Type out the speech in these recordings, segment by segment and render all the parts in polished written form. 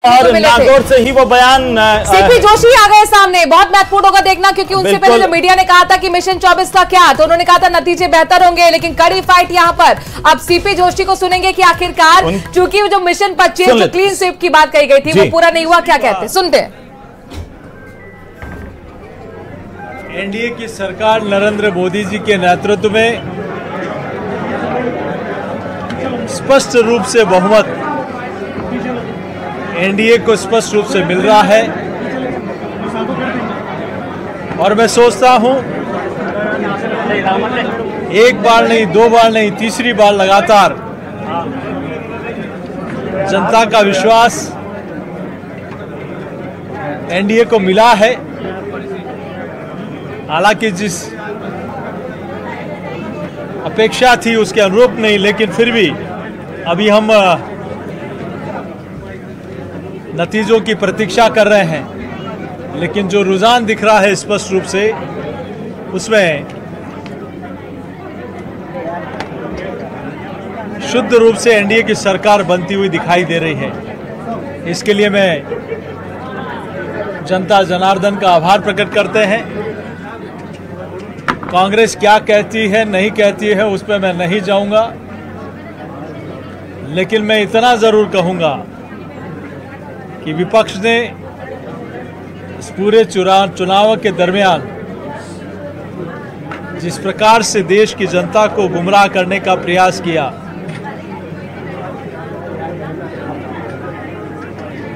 और नागौर से ही वो बयान सीपी जोशी आ गए सामने। बहुत महत्वपूर्ण होगा देखना, क्योंकि उनसे पहले जो मीडिया ने कहा था कि मिशन 24 का क्या, तो उन्होंने कहा था नतीजे बेहतर होंगे, लेकिन कड़ी फाइट यहां पर। अब सीपी जोशी को सुनेंगे कि आखिरकार चूंकि जो मिशन 25 जो क्लीन स्वीप की बात कही गई थी वो पूरा नहीं हुआ, क्या कहते हैं, सुनते हैं। एनडीए की सरकार नरेंद्र मोदी जी के नेतृत्व में स्पष्ट रूप से बहुमत एनडीए को स्पष्ट रूप से मिल रहा है। और मैं सोचता हूं एक बार नहीं, दो बार नहीं, तीसरी बार लगातार जनता का विश्वास एनडीए को मिला है। हालांकि जिस अपेक्षा थी उसके अनुरूप नहीं, लेकिन फिर भी अभी हम नतीजों की प्रतीक्षा कर रहे हैं। लेकिन जो रुझान दिख रहा है स्पष्ट रूप से, उसमें शुद्ध रूप से एनडीए की सरकार बनती हुई दिखाई दे रही है। इसके लिए मैं जनता जनार्दन का आभार प्रकट करते हैं। कांग्रेस क्या कहती है नहीं कहती है उस पर मैं नहीं जाऊंगा, लेकिन मैं इतना जरूर कहूंगा कि विपक्ष ने इस पूरे चुनाव के दरमियान जिस प्रकार से देश की जनता को गुमराह करने का प्रयास किया,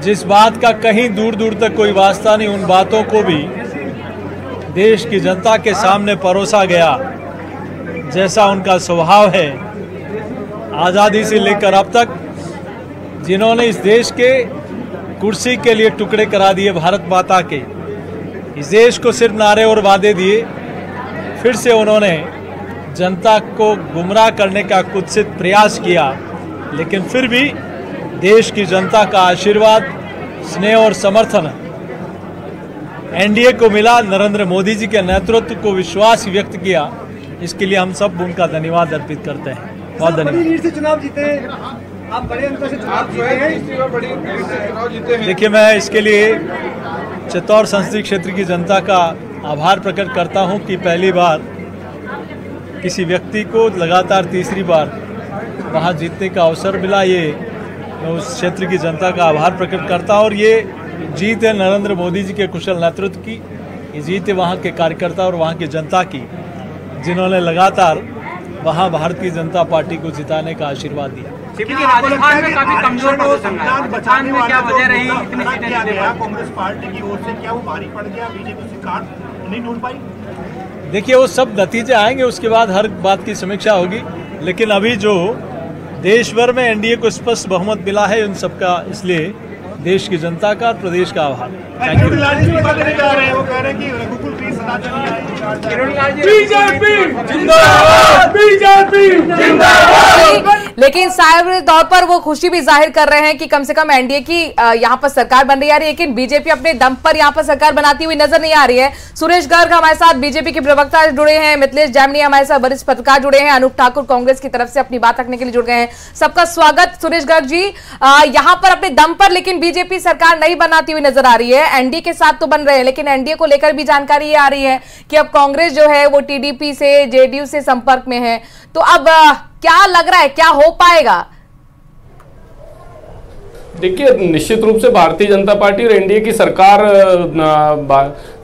जिस बात का कहीं दूर दूर तक कोई वास्ता नहीं, उन बातों को भी देश की जनता के सामने परोसा गया। जैसा उनका स्वभाव है, आज़ादी से लेकर अब तक जिन्होंने इस देश के कुर्सी के लिए टुकड़े करा दिए भारत माता के, इस देश को सिर्फ नारे और वादे दिए, फिर से उन्होंने जनता को गुमराह करने का कुत्सित प्रयास किया। लेकिन फिर भी देश की जनता का आशीर्वाद, स्नेह और समर्थन एनडीए को मिला। नरेंद्र मोदी जी के नेतृत्व को विश्वास व्यक्त किया, इसके लिए हम सब उनका धन्यवाद अर्पित करते हैं। बहुत धन्यवाद। चुनाव जीते, आप बड़े अंतर से चुनाव जीते हैं। देखिए, मैं इसके लिए चित्तौड़ संसदीय क्षेत्र की जनता का आभार प्रकट करता हूं कि पहली बार किसी व्यक्ति को लगातार तीसरी बार वहां जीतने का अवसर मिला। ये मैं उस क्षेत्र की जनता का आभार प्रकट करता हूं। और ये जीत है नरेंद्र मोदी जी के कुशल नेतृत्व की, ये जीत है वहाँ के कार्यकर्ता और वहाँ की जनता की, जिन्होंने लगातार वहाँ भारतीय जनता पार्टी को जिताने का आशीर्वाद दिया। राजस्थान में काफी कमजोर राजस्थान में क्या वजह रही इतनी सीटें? कांग्रेस पार्टी की ओर से क्या वो भारी पड़ गया, बीजेपी से कार्ड नहीं ढूंढ पाई? देखिए, वो सब नतीजे आएंगे, उसके बाद हर बात की समीक्षा होगी। लेकिन अभी जो देश भर में एनडीए को स्पष्ट बहुमत मिला है, उन सबका, इसलिए देश की जनता का, प्रदेश का आभार। Thank you. लेकिन सार्वजनिक तौर पर वो खुशी भी जाहिर कर रहे हैं कि कम से कम एनडीए की यहाँ पर सरकार बन रही है, लेकिन बीजेपी अपने दम पर यहाँ पर सरकार बनाती हुई नजर नहीं आ रही है। सुरेश गर्ग हमारे साथ बीजेपी के प्रवक्ता जुड़े हैं, मिथिलेश जैमिनी हमारे साथ वरिष्ठ पत्रकार जुड़े हैं, अनूप ठाकुर कांग्रेस की तरफ से अपनी बात रखने के लिए जुड़ गए हैं। सबका स्वागत। सुरेश गर्ग जी, यहाँ पर अपने दम पर लेकिन बीजेपी सरकार नहीं बनाती हुई नजर आ रही है। एनडीए के साथ तो बन रहे हैं, लेकिन एनडीए को लेकर भी जानकारी ये आ रही है कि अब कांग्रेस जो है वो टीडीपी से, जेडीयू से संपर्क में है। तो अब क्या लग रहा है, क्या हो पाएगा? देखिए, निश्चित रूप से भारतीय जनता पार्टी और एनडीए की सरकार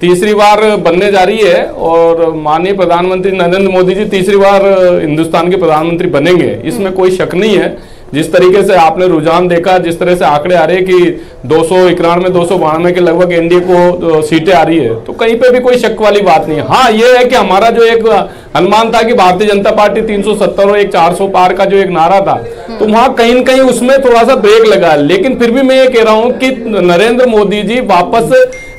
तीसरी बार बनने जा रही है और माननीय प्रधानमंत्री नरेंद्र मोदी जी तीसरी बार हिंदुस्तान के प्रधानमंत्री बनेंगे, इसमें कोई शक नहीं है। जिस तरीके से आपने रुझान देखा, जिस तरह से आंकड़े आ रहे हैं कि 291 292 के लगभग एनडीए को सीटें आ रही है, तो कहीं पे भी कोई शक वाली बात नहीं है। हाँ, ये है कि हमारा जो एक अनुमान था कि भारतीय जनता पार्टी 370 और एक 400 पार का जो एक नारा था, तो वहां कहीं न कहीं उसमें थोड़ा सा ब्रेक लगा। लेकिन फिर भी मैं ये कह रहा हूं कि नरेंद्र मोदी जी वापस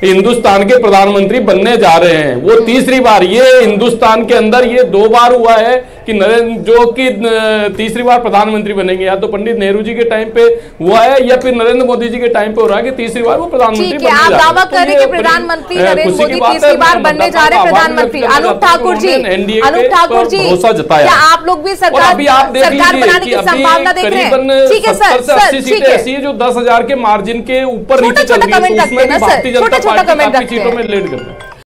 हिंदुस्तान के प्रधानमंत्री बनने जा रहे हैं। वो तीसरी बार, ये हिंदुस्तान के अंदर ये 2 बार हुआ है कि जो कि तीसरी बार प्रधानमंत्री बनेंगे, या तो पंडित नेहरू जी के टाइम पे हुआ है या फिर नरेंद्र मोदी जी के टाइम पे हो रहा है कि तीसरी बार वो प्रधानमंत्री बनने जा रहे हैं। आप दावा कर रहे हैं कि प्रधानमंत्री नरेंद्र मोदी तीसरी बार बनने जा रहे हैं प्रधानमंत्री। अनूप ठाकुर जी, भरोसा जताया। क्या आप लोग भी सरकार बनाने की संभावना देख रहे हैं? ठीक है सर, 80 सीटें ऐसी है जो 10,000 के मार्जिन के ऊपर नीचे चल रही है, उसमें भी भारतीय जनता पार्टी काफी सीटों में लीड कर रही है।